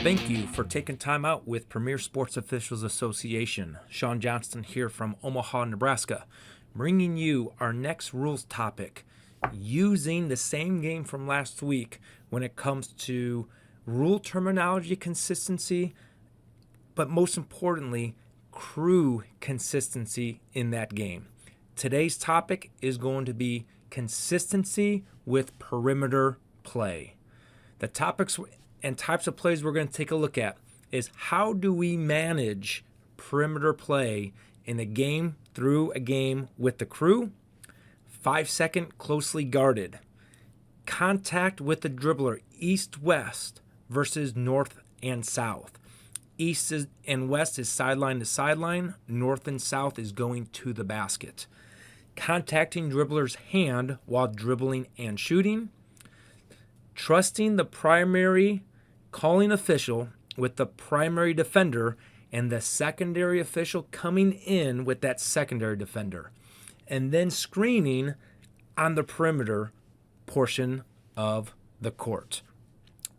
Thank you for taking time out with Premier Sports Officials Association. Sean Johnston here from Omaha, Nebraska, bringing you our next rules topic, using the same game from last week when it comes to rule terminology consistency, but most importantly, crew consistency in that game. Today's topic is going to be consistency with perimeter play. The topics and types of plays we're going to take a look at is how do we manage perimeter play in a game through a game with the crew, 5-second closely guarded, contact with the dribbler east-west versus north and south. East and west is sideline to sideline, north and south is going to the basket. Contacting dribbler's hand while dribbling and shooting, trusting the primary calling official with the primary defender and the secondary official coming in with that secondary defender, and then screening on the perimeter portion of the court.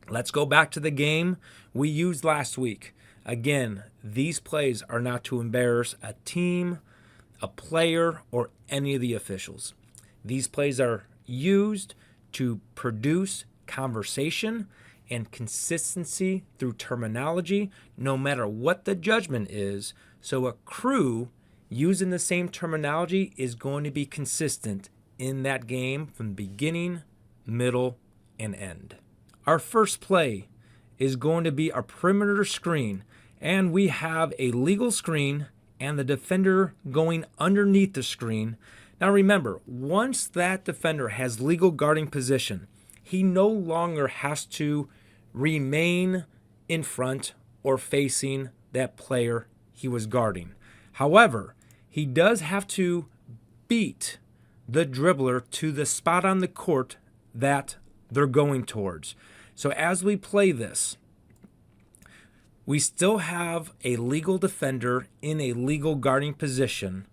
Let's go back to the game we used last week. Again, these plays are not to embarrass a team, a player, or any of the officials. These plays are used to produce conversation and consistency through terminology, no matter what the judgment is. So a crew using the same terminology is going to be consistent in that game from beginning, middle, and end. Our first play is going to be our perimeter screen, and we have a legal screen and the defender going underneath the screen. Now remember, once that defender has legal guarding position, he no longer has to remain in front or facing that player he was guarding. However, he does have to beat the dribbler to the spot on the court that they're going towards. So as we play this, we still have a legal defender in a legal guarding position.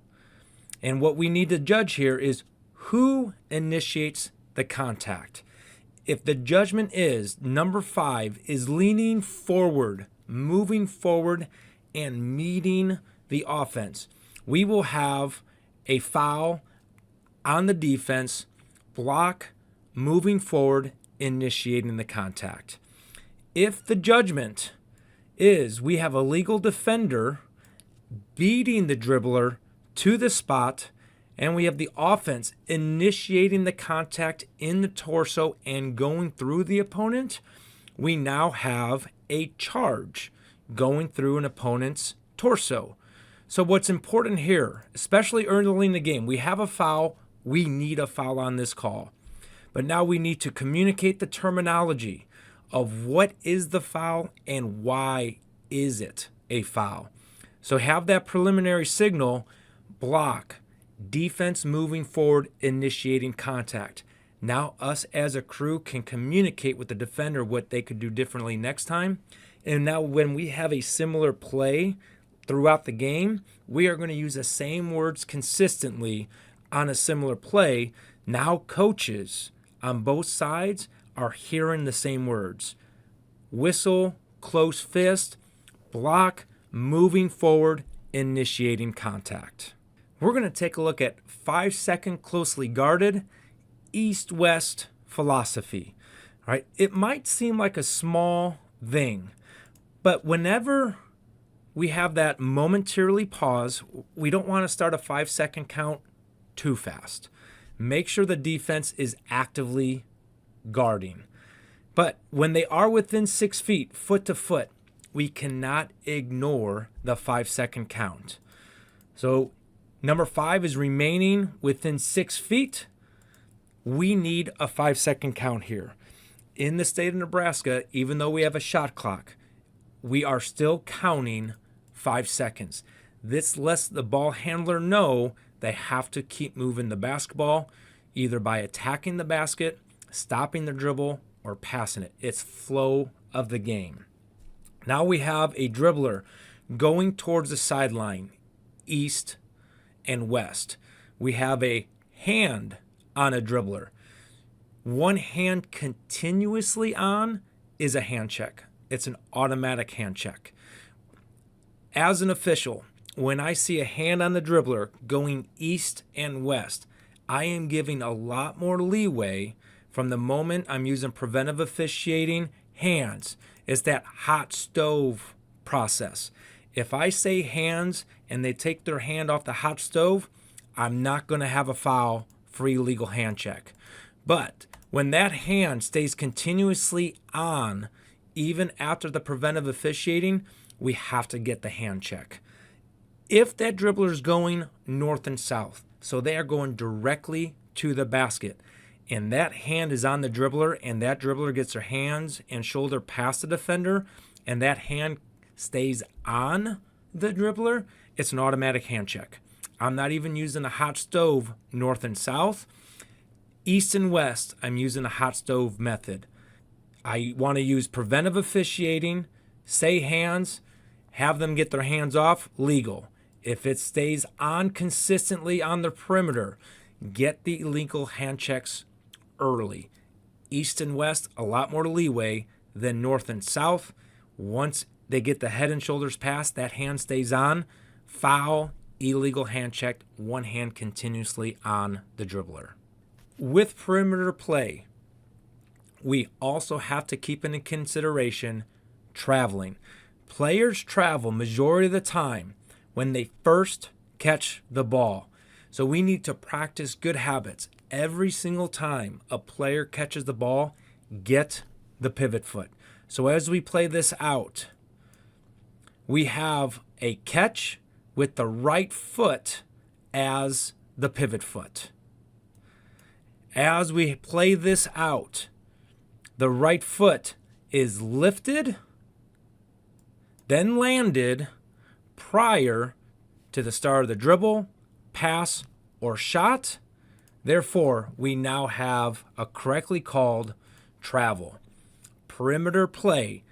And what we need to judge here is who initiates the contact. If the judgment is number 5 is leaning forward, moving forward, and meeting the offense, we will have a foul on the defense, block, moving forward, initiating the contact. If the judgment is we have a legal defender beating the dribbler to the spot, and we have the offense initiating the contact in the torso and going through the opponent, we now have a charge going through an opponent's torso. So what's important here, especially early in the game, we have a foul, we need a foul on this call. But now we need to communicate the terminology of what is the foul and why is it a foul. So have that preliminary signal, block, defense moving forward, initiating contact. Now us as a crew can communicate with the defender what they could do differently next time. And now when we have a similar play throughout the game, we are going to use the same words consistently on a similar play. Now coaches on both sides are hearing the same words. Whistle, close fist, block, moving forward, initiating contact. We're going to take a look at 5-second closely guarded, east-west philosophy. All right? It might seem like a small thing, but whenever we have that momentarily pause, we don't want to start a 5-second count too fast. Make sure the defense is actively guarding. But when they are within 6 feet, foot to foot, we cannot ignore the 5-second count. So number 5 is remaining within 6 feet. We need a 5-second count here. In the state of Nebraska, even though we have a shot clock, we are still counting 5 seconds. This lets the ball handler know they have to keep moving the basketball, either by attacking the basket, stopping the dribble, or passing it. It's flow of the game. Now we have a dribbler going towards the sideline, east and west. We have a hand on a dribbler. One hand continuously on is a hand check. it's an automatic hand check. As an official, when I see a hand on the dribbler going east and west, I am giving a lot more leeway from the moment I'm using preventive officiating hands. It's that hot stove process. If I say hands and they take their hand off the hot stove, I'm not going to have a foul for illegal hand check. But when that hand stays continuously on, even after the preventive officiating, we have to get the hand check. If that dribbler is going north and south, so they are going directly to the basket, and that hand is on the dribbler, and that dribbler gets their hands and shoulder past the defender, and that hand stays on the dribbler, it's an automatic hand check. I'm not even using a hot stove north and south. East and west, I'm using a hot stove method. I want to use preventive officiating, say hands, have them get their hands off, legal. If it stays on consistently on the perimeter, get the illegal hand checks early. East and west, a lot more leeway than north and south. Once they get the head and shoulders pass, that hand stays on, foul, illegal hand check, one hand continuously on the dribbler. With perimeter play, we also have to keep into consideration traveling. Players travel majority of the time when they first catch the ball. So we need to practice good habits. Every single time a player catches the ball, get the pivot foot. So as we play this out, we have a catch with the right foot as the pivot foot. As we play this out, the right foot is lifted, then landed prior to the start of the dribble, pass, or shot. Therefore, we now have a correctly called travel. Perimeter play,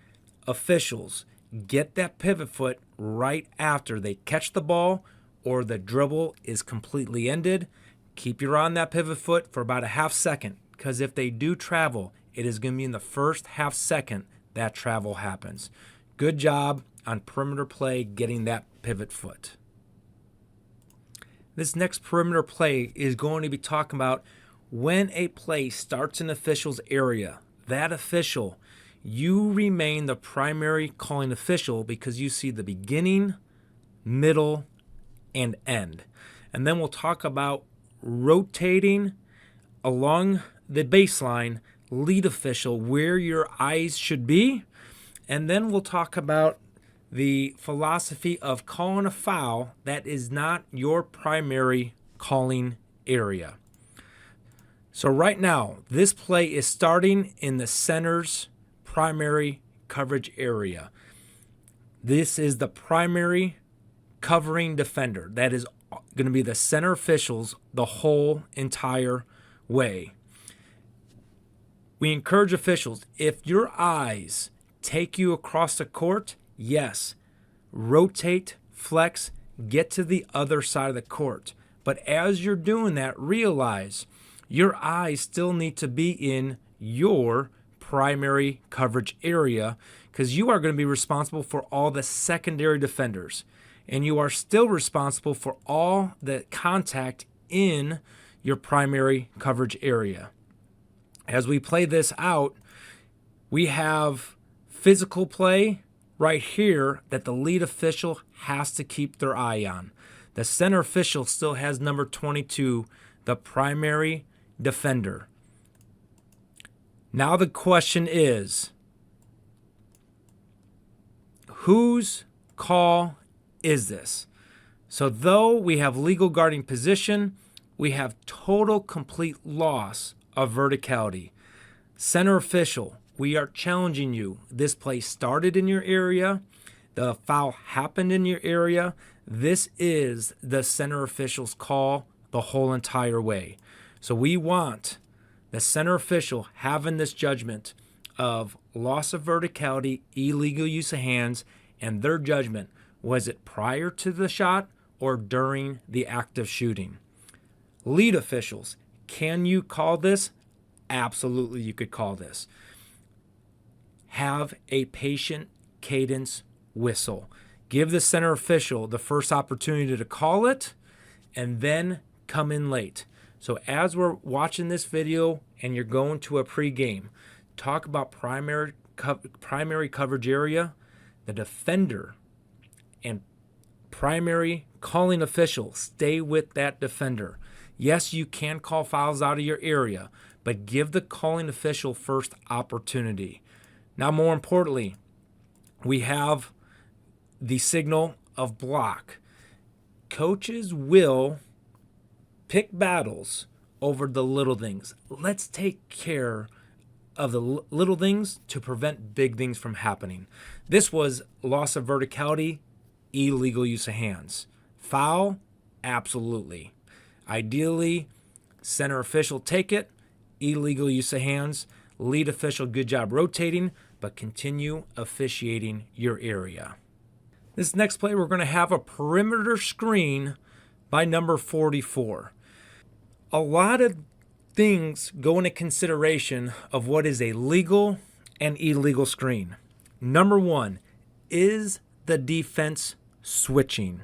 officials get that pivot foot right after they catch the ball or the dribble is completely ended. Keep your eye on that pivot foot for about a half second, because if they do travel, it is going to be in the first half second that travel happens. Good job on perimeter play getting that pivot foot. This next perimeter play is going to be talking about when a play starts in official's area. That official, you remain the primary calling official because you see the beginning, middle, and end. And then we'll talk about rotating along the baseline, lead official, where your eyes should be. And then we'll talk about the philosophy of calling a foul that is not your primary calling area. So right now, this play is starting in the center's primary coverage area. This is the primary covering defender. That is going to be the center officials the whole entire way. We encourage officials, if your eyes take you across the court, yes, rotate, flex, get to the other side of the court. But as you're doing that, realize your eyes still need to be in your primary coverage area, because you are going to be responsible for all the secondary defenders. And you are still responsible for all the contact in your primary coverage area. As we play this out, we have physical play right here that the lead official has to keep their eye on. The center official still has number 22, the primary defender. Now the question is, whose call is this? So though we have legal guarding position, we have total complete loss of verticality. Center official, we are challenging you. This play started in your area. The foul happened in your area. This is the center official's call the whole entire way. So we want the center official having this judgment of loss of verticality, illegal use of hands, and their judgment. Was it prior to the shot or during the act of shooting? Lead officials, can you call this? Absolutely, you could call this. have a patient cadence whistle. Give the center official the first opportunity to call it and then come in late. So as we're watching this video and you're going to a pregame, talk about primary coverage area, the defender, and primary calling official. Stay with that defender. Yes, you can call fouls out of your area, but give the calling official first opportunity. Now, more importantly, we have the signal of block. Coaches will pick battles over the little things. Let's take care of the little things to prevent big things from happening. This was loss of verticality, illegal use of hands. Foul, absolutely. Ideally, center official take it, illegal use of hands. Lead official, good job rotating, but continue officiating your area. This next play, we're going to have a perimeter screen by number 44. A lot of things go into consideration of what is a legal and illegal screen. Number one, is the defense switching?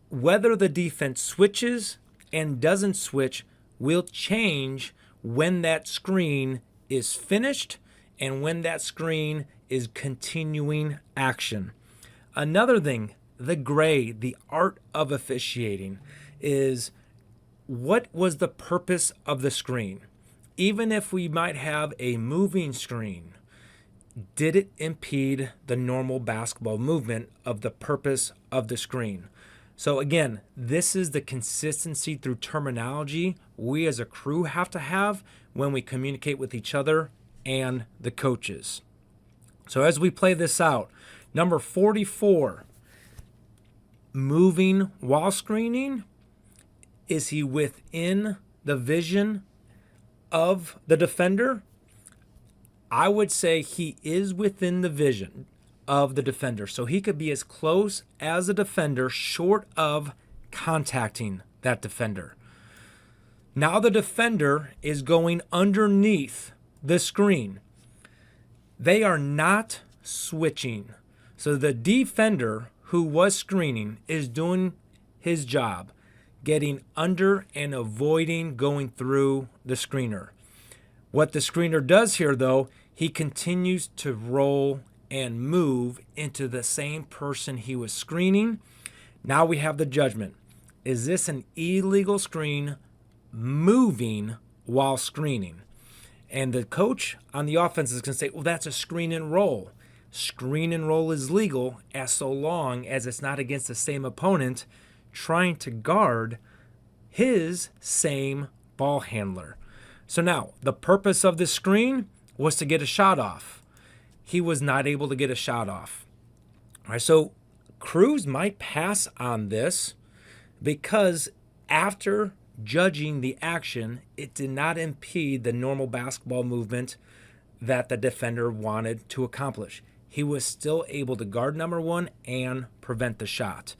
Whether the defense switches and doesn't switch will change when that screen is finished and when that screen is continuing action. Another thing, the gray, the art of officiating, is what was the purpose of the screen? Even if we might have a moving screen, did it impede the normal basketball movement of the purpose of the screen? So again, this is the consistency through terminology we as a crew have to have when we communicate with each other and the coaches. So as we play this out, number 44, moving while screening. Is he within the vision of the defender? I would say he is within the vision of the defender. So he could be as close as a defender short of contacting that defender. Now the defender is going underneath the screen. They are not switching. So the defender who was screening is doing his job, getting under and avoiding going through the screener. What the screener does here, though, he continues to roll and move into the same person he was screening. Now we have the judgment. Is this an illegal screen moving while screening? And the coach on the offense is going to say, well, that's a screen and roll. Screen and roll is legal as so long as it's not against the same opponent trying to guard his same ball handler. So now, the purpose of this screen was to get a shot off. He was not able to get a shot off. All right, so crews might pass on this because after judging the action, it did not impede the normal basketball movement that the defender wanted to accomplish. He was still able to guard number one and prevent the shot.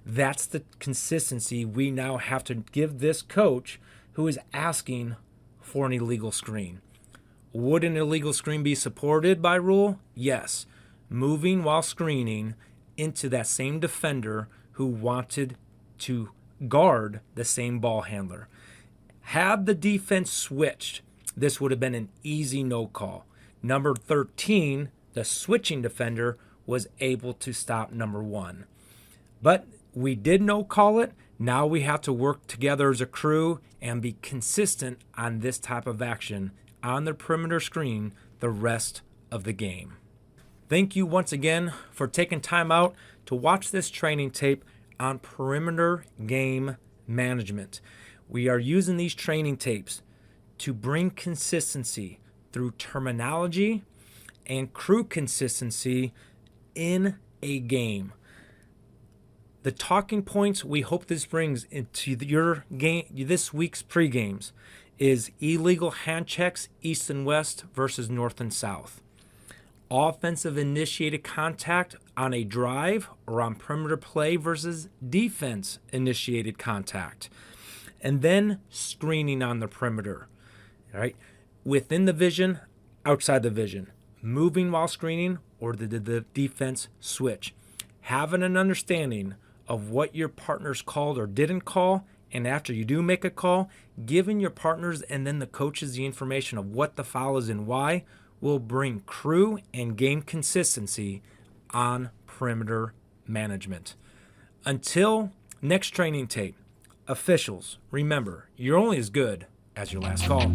That's the consistency we now have to give this coach who is asking for an illegal screen. Would an illegal screen be supported by rule? Yes. Moving while screening into that same defender who wanted to guard the same ball handler. Had the defense switched, this would have been an easy no call. Number 13, the switching defender, was able to stop number one. But we did no call it. Now we have to work together as a crew and be consistent on this type of action on the perimeter screen the rest of the game. Thank you once again for taking time out to watch this training tape on perimeter game management. We are using these training tapes to bring consistency through terminology and crew consistency in a game. The talking points we hope this brings into your game, this week's pre-games, is illegal hand checks east and west versus north and south. Offensive initiated contact on a drive or on perimeter play versus defense initiated contact. And then screening on the perimeter. All right? Within the vision, outside the vision. moving while screening, or did the defense switch? Having an understanding of what your partners called or didn't call, and after you do make a call, giving your partners and then the coaches the information of what the foul is and why will bring crew and game consistency on perimeter management. Until next training tape, officials, remember, you're only as good as your last call.